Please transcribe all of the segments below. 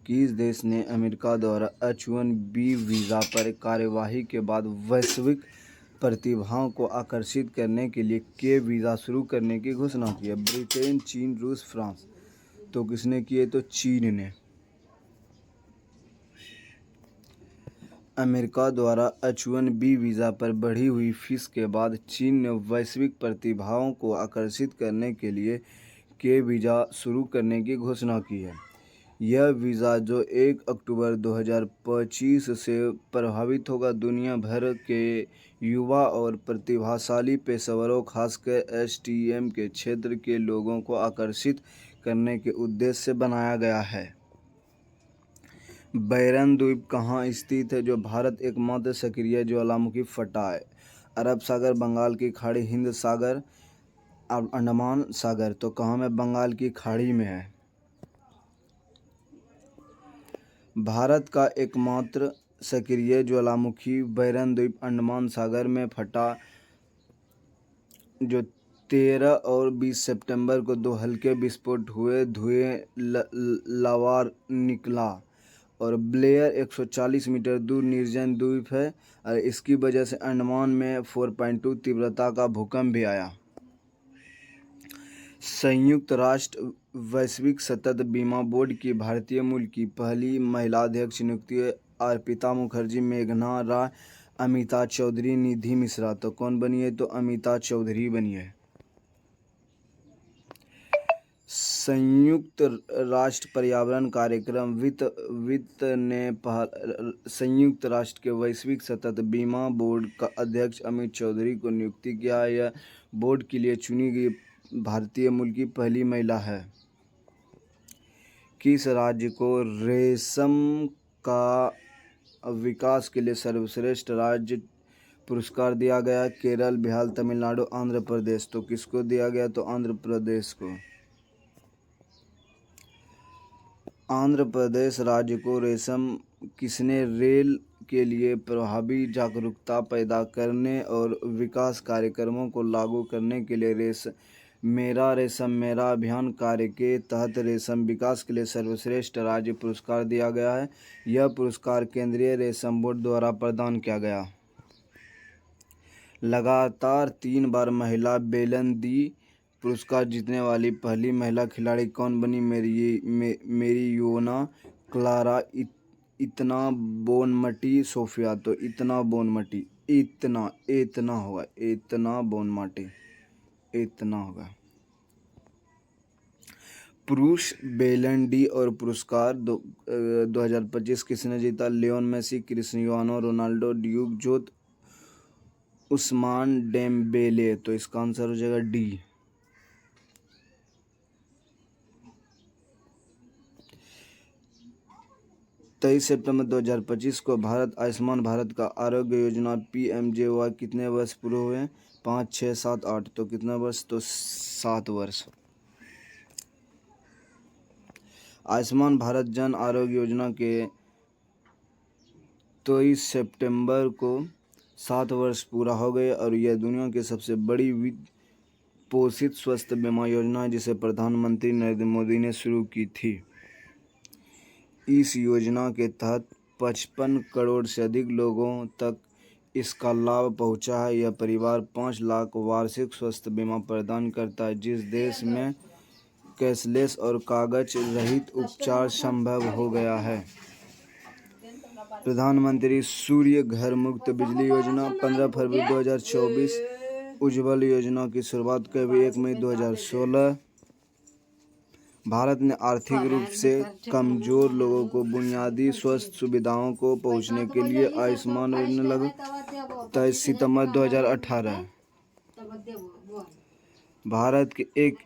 किस देश ने अमेरिका द्वारा H-1B वीज़ा पर कार्यवाही के बाद वैश्विक प्रतिभाओं को आकर्षित करने के लिए के वीज़ा शुरू करने की घोषणा की है? ब्रिटेन, चीन, रूस, फ्रांस। तो किसने किए? तो चीन ने। अमेरिका द्वारा H-1B वीज़ा पर बढ़ी हुई फीस के बाद चीन ने वैश्विक प्रतिभाओं को आकर्षित करने के लिए के वीज़ा शुरू करने की घोषणा की है। यह वीज़ा, जो 1 अक्टूबर 2025 से प्रभावित होगा, दुनिया भर के युवा और प्रतिभाशाली पेशेवरों, खासकर STEM के क्षेत्र के लोगों को आकर्षित करने के उद्देश्य से बनाया गया है। बैरन द्वीप कहाँ स्थित है? जो भारत एकमात्र सक्रिय ज्वालामुखी फटा है। अरब सागर, बंगाल की खाड़ी, हिंद सागर, अंडमान सागर। तो कहाँ में? बंगाल की खाड़ी में है। भारत का एकमात्र सक्रिय ज्वालामुखी बैरन द्वीप अंडमान सागर में फटा, जो 13 और 20 सितंबर को 2 हल्के विस्फोट हुए, धुएं लावा निकला और ब्लेयर 140 मीटर दूर निर्जन द्वीप है और इसकी वजह से अंडमान में 4.2 तीव्रता का भूकंप भी आया। संयुक्त राष्ट्र वैश्विक सतत बीमा बोर्ड की भारतीय मूल की पहली महिला अध्यक्ष नियुक्ति अर्पिता मुखर्जी, मेघना राय, अमिता चौधरी, निधि मिश्रा। तो कौन बनी है? तो अमिता चौधरी बनी है। संयुक्त राष्ट्र पर्यावरण कार्यक्रम वित्त ने संयुक्त राष्ट्र के वैश्विक सतत बीमा बोर्ड का अध्यक्ष अमित चौधरी को नियुक्ति किया। यह बोर्ड के लिए चुनी गई भारतीय मूल की पहली महिला है। किस राज्य को रेशम का विकास के लिए सर्वश्रेष्ठ राज्य पुरस्कार दिया गया? केरल, बिहार, तमिलनाडु, आंध्र प्रदेश। तो किसको दिया गया? तो आंध्र प्रदेश को। आंध्र प्रदेश राज्य को रेशम किसने रेल के लिए प्रभावी जागरूकता पैदा करने और विकास कार्यक्रमों को लागू करने के लिए मेरा रेशम मेरा अभियान कार्य के तहत रेशम विकास के लिए सर्वश्रेष्ठ राज्य पुरस्कार दिया गया है। यह पुरस्कार केंद्रीय रेशम बोर्ड द्वारा प्रदान किया गया। लगातार 3 बार महिला बेलन दी पुरस्कार जीतने वाली पहली महिला खिलाड़ी कौन बनी? मेरियोना क्लारा, इतना बोनमटी, सोफिया। तो इतना बोनमटी, इतना होगा, इतना बोनमटी, इतना होगा। पुरुष बेलन डी और पुरस्कार 2025 किसने जीता? लियोन मेसी, क्रिस्टियानो रोनाल्डो, ड्यूक जोत, उस्मान डेम्बेले। तो इसका आंसर हो जाएगा डी। तेईस सितंबर 2025 को भारत आयुष्मान भारत का आरोग्य योजना PMJY कितने वर्ष पूरे हुए? 5, 6, 7, 8। तो कितना वर्ष? तो 7 वर्ष। आयुष्मान भारत जन आरोग्य योजना के 23 सितंबर को 7 वर्ष पूरा हो गए और यह दुनिया की सबसे बड़ी पोषित स्वास्थ्य बीमा योजना है, जिसे प्रधानमंत्री नरेंद्र मोदी ने शुरू की थी। इस योजना के तहत 55 करोड़ से अधिक लोगों तक इसका लाभ पहुंचा है। यह परिवार 5 लाख वार्षिक स्वास्थ्य बीमा प्रदान करता है, जिस देश में कैशलेस और कागज रहित उपचार संभव हो गया है। प्रधानमंत्री सूर्य घर मुफ्त बिजली योजना 15 फरवरी 2024। उज्ज्वल योजना की शुरुआत कब हुई? 1 मई 2016। भारत ने आर्थिक रूप से कमजोर लोगों को बुनियादी स्वास्थ्य सुविधाओं को पहुंचाने के लिए आयुष्मान योजना लागू 23 सितंबर 2018। भारत के एक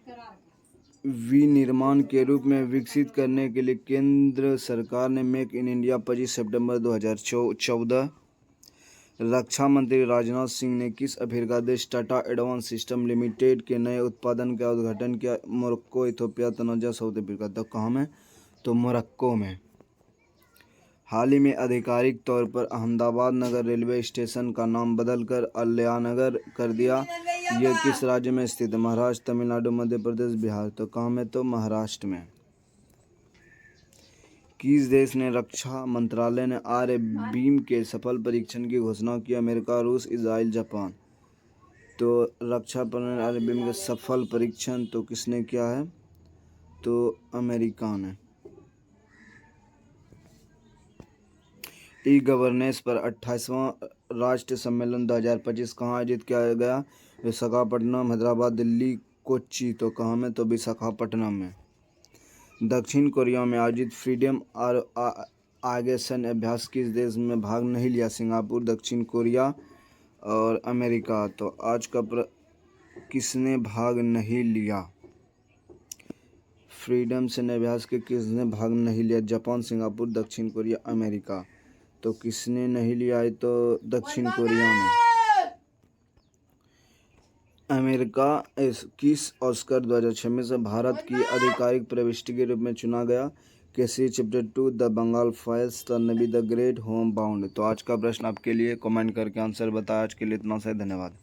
विनिर्माण के रूप में विकसित करने के लिए केंद्र सरकार ने मेक इन इंडिया 25 सितंबर 2014। रक्षा मंत्री राजनाथ सिंह ने किस अफ्रीका देश टाटा एडवांस सिस्टम लिमिटेड के नए उत्पादन का उद्घाटन किया? Morocco, Ethiopia, Tanzania, south Africa. तो कहाँ में? तो मोरक्को में। हाल ही में आधिकारिक तौर पर अहमदाबाद नगर रेलवे स्टेशन का नाम बदलकर अल्लानगर कर दिया। यह किस राज्य में स्थित है? महाराष्ट्र, तमिलनाडु, मध्य प्रदेश, बिहार। तो कहाँ में? तो महाराष्ट्र में। किस देश ने रक्षा मंत्रालय ने आर्य बीम के सफल परीक्षण की घोषणा की? अमेरिका, रूस, इजराइल, जापान। तो रक्षा मंत्रालय आर्य बीम के सफल परीक्षण तो किसने किया है? तो अमेरिका ने। ई गवर्नेंस पर 28वां राष्ट्रीय सम्मेलन 2025 कहाँ आयोजित किया गया? विशाखापट्टनम, हैदराबाद, दिल्ली, कोच्चि। तो कहाँ में? तो विशाखापट्टनम में। दक्षिण कोरिया में आयोजित फ्रीडम और आगे सैन्य अभ्यास किस देश में भाग नहीं लिया? सिंगापुर, दक्षिण कोरिया और अमेरिका। तो आज का किसने भाग नहीं लिया? फ्रीडम सैन्य अभ्यास के किसने भाग नहीं लिया? जापान, सिंगापुर, दक्षिण कोरिया, अमेरिका। तो किसने नहीं लिया है? तो दक्षिण कोरिया ने। अमेरिका किस ऑस्कर 2026 से भारत की आधिकारिक प्रविष्टि के रूप में चुना गया? Kesari chapter 2, the Bengal files, Tanvi the great, homebound. तो आज का प्रश्न आपके लिए कमेंट करके आंसर बताया। आज के लिए इतना सा, धन्यवाद।